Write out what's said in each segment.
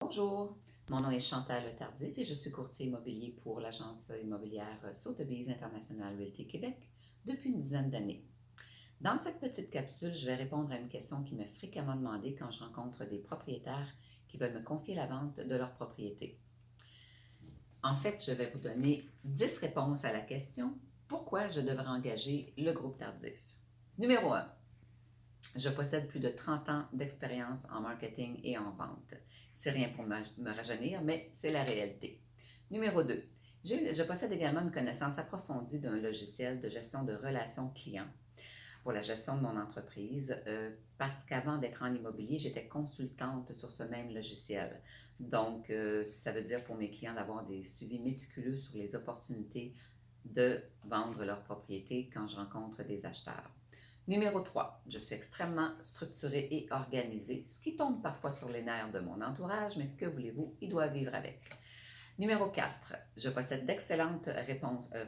Bonjour, mon nom est Chantal Tardif et je suis courtier immobilier pour l'agence immobilière Sotheby's International Realty Québec depuis une dizaine d'années. Dans cette petite capsule, je vais répondre à une question qui m'est fréquemment demandée quand je rencontre des propriétaires qui veulent me confier la vente de leur propriété. En fait, je vais vous donner 10 réponses à la question « Pourquoi je devrais engager le groupe Tardif ?» Numéro 1. Je possède plus de 30 ans d'expérience en marketing et en vente. C'est rien pour me rajeunir, mais c'est la réalité. Numéro 2. Je possède également une connaissance approfondie d'un logiciel de gestion de relations clients pour la gestion de mon entreprise parce qu'avant d'être en immobilier, j'étais consultante sur ce même logiciel. Donc, ça veut dire pour mes clients d'avoir des suivis méticuleux sur les opportunités de vendre leur propriété quand je rencontre des acheteurs. Numéro 3, je suis extrêmement structurée et organisée, ce qui tombe parfois sur les nerfs de mon entourage, mais que voulez-vous, ils doivent vivre avec. Numéro 4, je possède d'excellentes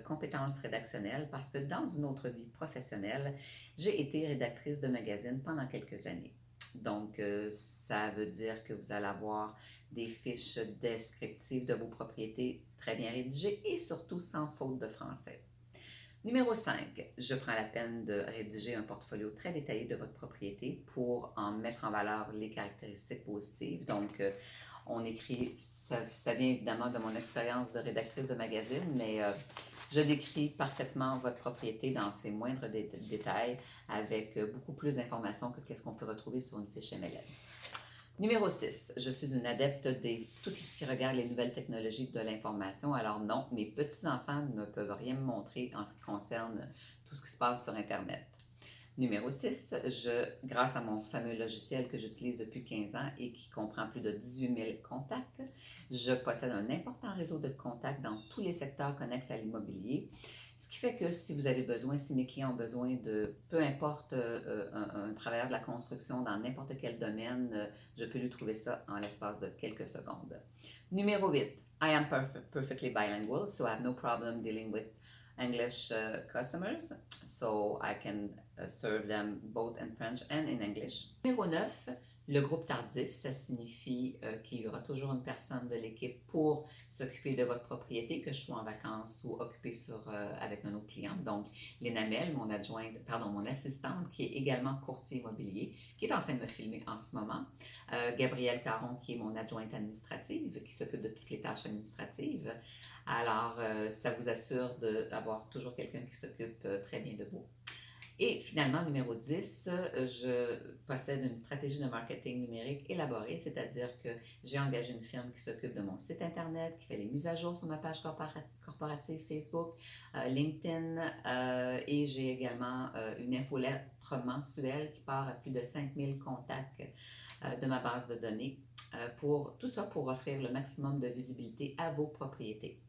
compétences rédactionnelles parce que dans une autre vie professionnelle, j'ai été rédactrice de magazine pendant quelques années. Donc, ça veut dire que vous allez avoir des fiches descriptives de vos propriétés très bien rédigées et surtout sans faute de français. Numéro 5, je prends la peine de rédiger un portfolio très détaillé de votre propriété pour en mettre en valeur les caractéristiques positives. Donc, on écrit, ça vient évidemment de mon expérience de rédactrice de magazine, mais je décris parfaitement votre propriété dans ses moindres détails avec beaucoup plus d'informations que ce qu'on peut retrouver sur une fiche MLS. Numéro 6, je suis une adepte de tout ce qui regarde les nouvelles technologies de l'information. Alors non, mes petits-enfants ne peuvent rien me montrer en ce qui concerne tout ce qui se passe sur Internet. Numéro 6, grâce à mon fameux logiciel que j'utilise depuis 15 ans et qui comprend plus de 18 000 contacts, je possède un important réseau de contacts dans tous les secteurs connexes à l'immobilier. Ce qui fait que si vous avez besoin, si mes clients ont besoin de, peu importe un travailleur de la construction dans n'importe quel domaine, je peux lui trouver ça en l'espace de quelques secondes. Numéro 8, I am perfectly bilingual, so I have no problem dealing with English customers, so I can serve them both in French and in English. Numéro 9, le groupe Tardif, ça signifie qu'il y aura toujours une personne de l'équipe pour s'occuper de votre propriété, que je sois en vacances ou occupée avec un autre client. Donc, Léna Mel, mon assistante, qui est également courtier immobilier, qui est en train de me filmer en ce moment. Gabrielle Caron, qui est mon adjointe administrative, qui s'occupe de toutes les tâches administratives. Alors, ça vous assure d'avoir toujours quelqu'un qui s'occupe très bien de vous. Et finalement, numéro 10, je possède une stratégie de marketing numérique élaborée, c'est-à-dire que j'ai engagé une firme qui s'occupe de mon site Internet, qui fait les mises à jour sur ma page corporative Facebook, LinkedIn, et j'ai également une infolettre mensuelle qui part à plus de 5000 contacts de ma base de données. Tout ça pour offrir le maximum de visibilité à vos propriétés.